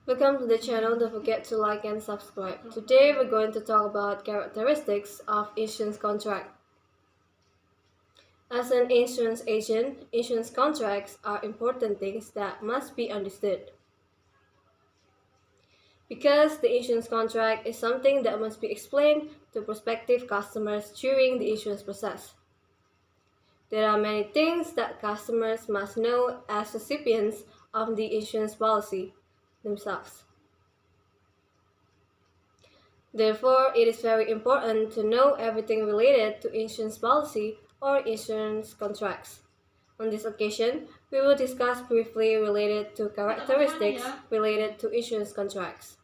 Welcome to the channel. Don't forget to like and subscribe. Today we're going to talk about characteristics of insurance contract. As an insurance agent, insurance contracts are important things that must be understood. Because the insurance contract is something that must be explained to prospective customers during the insurance process. There are many things that customers must know as recipients of the insurance policy themselves. Therefore, it is very important to know everything related to insurance policy or insurance contracts. On this occasion, we will discuss briefly related to characteristics related to insurance contracts.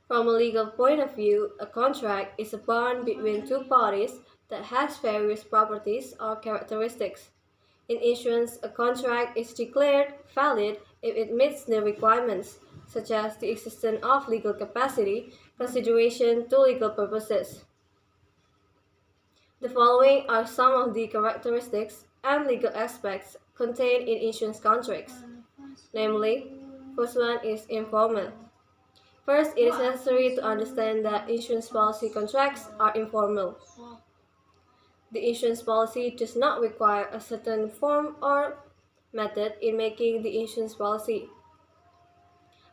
From a legal point of view, a contract is a bond between two parties that has various properties or characteristics. In insurance, a contract is declared valid if it meets the requirements, such as the existence of legal capacity, consideration to legal purposes. The following are some of the characteristics and legal aspects contained in insurance contracts. Namely, first one is informal. First, it is necessary to understand that insurance policy contracts are informal. The insurance policy does not require a certain form or method in making the insurance policy.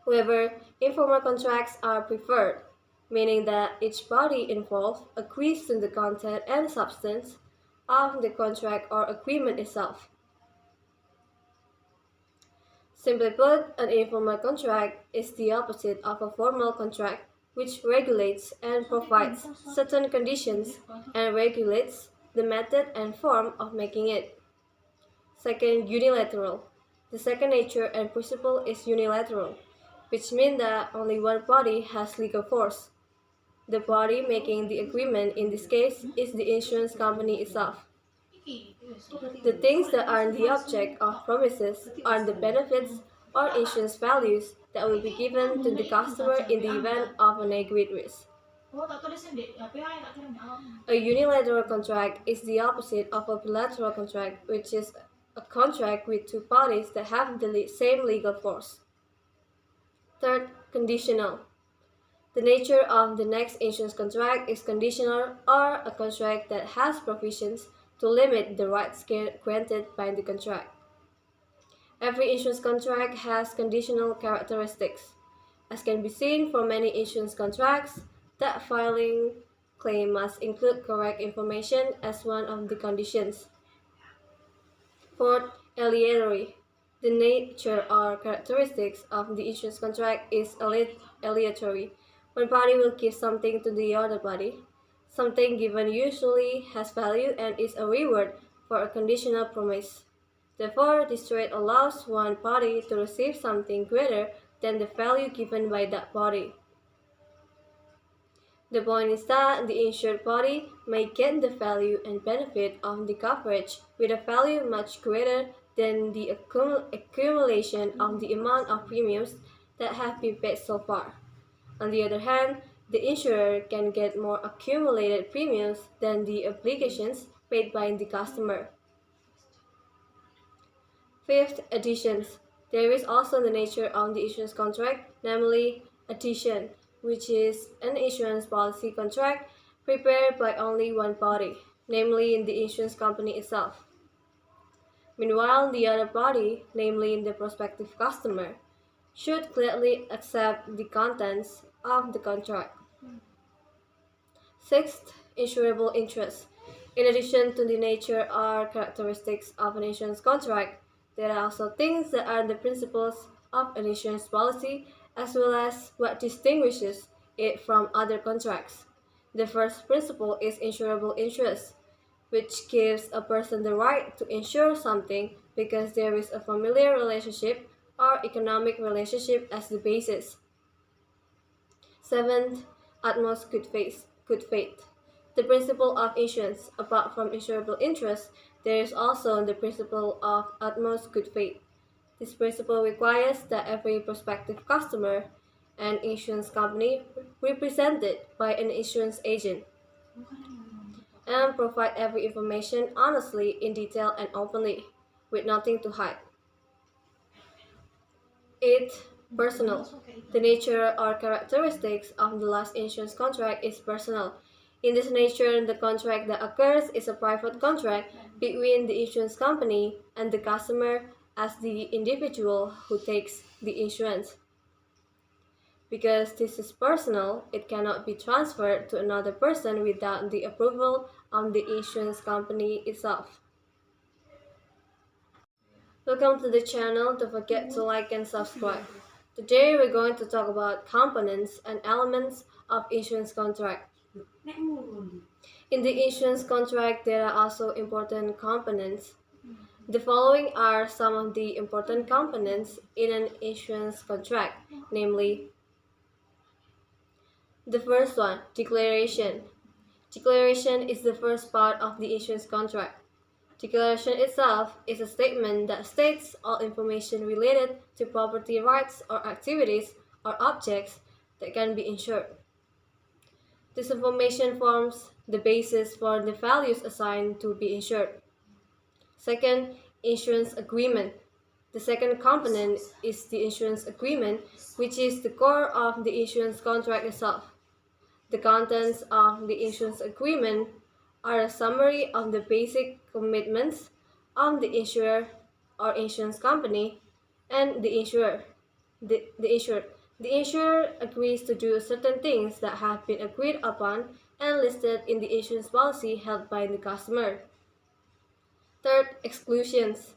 However, informal contracts are preferred, meaning that each party involved agrees to the content and substance of the contract or agreement itself. Simply put, an informal contract is the opposite of a formal contract, which regulates and provides certain conditions and regulates the method and form of making it. Second, unilateral. The second nature and principle is unilateral, which means that only one party has legal force. The party making the agreement in this case is the insurance company itself. The things that are the object of promises are the benefits or insurance values that will be given to the customer in the event of an agreed risk. A unilateral contract is the opposite of a bilateral contract, which is a contract with two parties that have the same legal force. Third, conditional. The nature of the next insurance contract is conditional or a contract that has provisions to limit the rights granted by the contract. Every insurance contract has conditional characteristics. As can be seen from many insurance contracts, that filing claim must include correct information as one of the conditions. Fourth, aleatory. The nature or characteristics of the insurance contract is aleatory. One party will give something to the other party. Something given usually has value and is a reward for a conditional promise. Therefore, this trade allows one party to receive something greater than the value given by that party. The point is that the insured party may get the value and benefit of the coverage with a value much greater than the accumulation of the amount of premiums that have been paid so far. On the other hand, the insurer can get more accumulated premiums than the obligations paid by the customer. Fifth, additions. There is also the nature of the insurance contract, namely addition, which is an insurance policy contract prepared by only one party, namely the insurance company itself. Meanwhile, the other party, namely the prospective customer, should clearly accept the contents of the contract. Sixth, insurable interest. In addition to the nature or characteristics of an insurance contract, there are also things that are the principles of an insurance policy as well as what distinguishes it from other contracts. The first principle is insurable interest, which gives a person the right to insure something because there is a familiar relationship or economic relationship as the basis. Seventh, utmost good faith. The principle of insurance. Apart from insurable interest, there is also the principle of utmost good faith. This principle requires that every prospective customer and insurance company represented by an insurance agent and provide every information honestly, in detail, and openly, with nothing to hide. 8. Personal. The nature or characteristics of the last insurance contract is personal. In this nature, the contract that occurs is a private contract between the insurance company and the customer as the individual who takes the insurance. Because this is personal, it cannot be transferred to another person without the approval of the insurance company itself. Welcome to the channel. Don't forget to like and subscribe. Today we're going to talk about components and elements of insurance contract. In the insurance contract, there are also important components. The following are some of the important components in an insurance contract, namely, the first one, declaration. Declaration is the first part of the insurance contract. Declaration itself is a statement that states all information related to property rights or activities or objects that can be insured. This information forms the basis for the values assigned to be insured. Second, insurance agreement. The second component is the insurance agreement, which is the core of the insurance contract itself. The contents of the insurance agreement are a summary of the basic commitments of the insurer or insurance company and the insurer. The insured. The insurer agrees to do certain things that have been agreed upon and listed in the insurance policy held by the customer. Third, exclusions.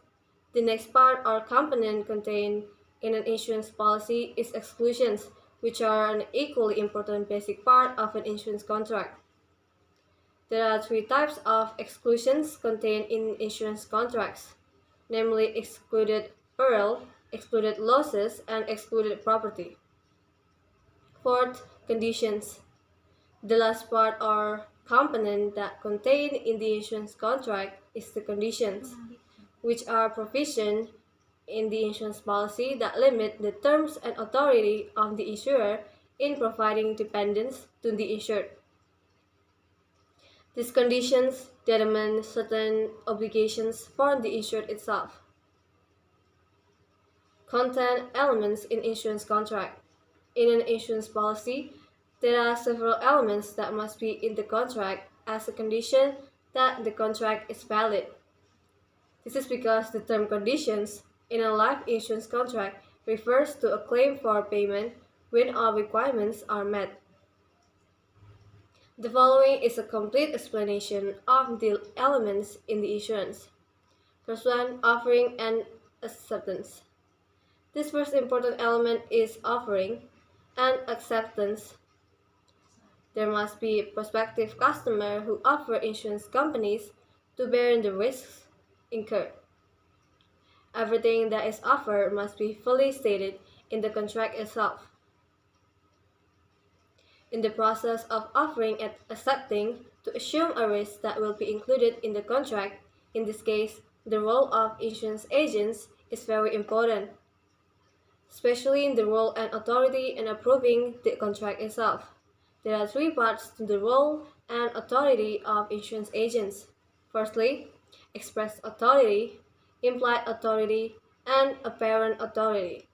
The next part or component contained in an insurance policy is exclusions, which are an equally important basic part of an insurance contract. There are three types of exclusions contained in insurance contracts, namely excluded peril, excluded losses, and excluded property. Fourth, conditions. The last part or component that contained in the insurance contract is the conditions, which are provisions in the insurance policy that limit the terms and authority of the insurer in providing dependents to the insured. These conditions determine certain obligations for the insured itself. Content elements in insurance contract. In an insurance policy, there are several elements that must be in the contract as a condition that the contract is valid. This is because the term conditions in a life insurance contract refers to a claim for payment when all requirements are met. The following is a complete explanation of the elements in the insurance. First one, offering and acceptance. This first important element is offering and acceptance. There must be prospective customers who offer insurance companies to bear the risks incurred. Everything that is offered must be fully stated in the contract itself. In the process of offering and accepting to assume a risk that will be included in the contract, in this case, the role of insurance agents is very important, especially in the role and authority in approving the contract itself. There are three parts to the role and authority of insurance agents. Firstly, express authority, implied authority, and apparent authority.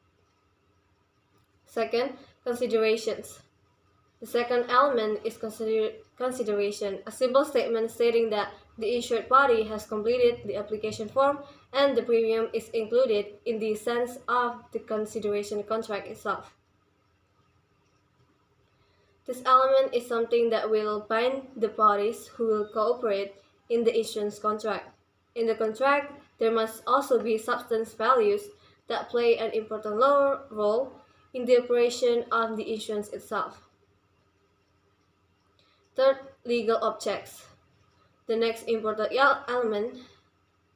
Second, considerations. The second element is consideration, a simple statement stating that the insured party has completed the application form and the premium is included in the sense of the consideration contract itself. This element is something that will bind the parties who will cooperate in the insurance contract. In the contract, there must also be substance values that play an important role in the operation of the insurance itself. Third, legal objects. The next important element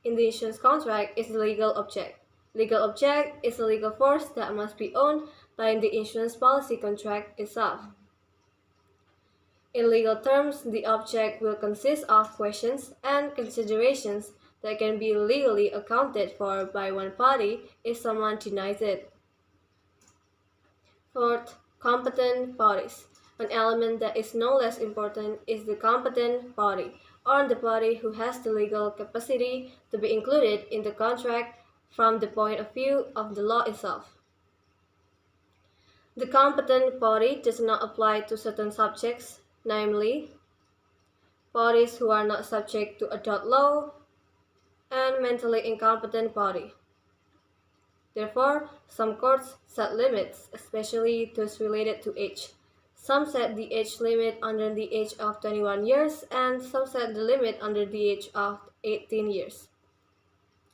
in the insurance contract is the legal object. Legal object is a legal force that must be owned by the insurance policy contract itself. In legal terms, the object will consist of questions and considerations that can be legally accounted for by one party if someone denies it. Fourth, competent parties. An element that is no less important is the competent party, or the party who has the legal capacity to be included in the contract from the point of view of the law itself. The competent party does not apply to certain subjects, namely, parties who are not subject to adult law and mentally incompetent party. Therefore, some courts set limits, especially those related to age. Some set the age limit under the age of 21 years and some set the limit under the age of 18 years.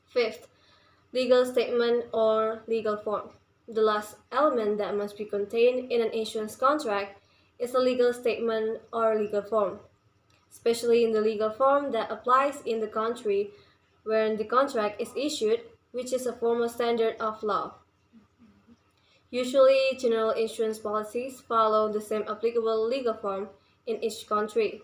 Fifth, legal statement or legal form. The last element that must be contained in an insurance contract is a legal statement or legal form, especially in the legal form that applies in the country wherein the contract is issued, which is a formal standard of law. Usually, general insurance policies follow the same applicable legal form in each country.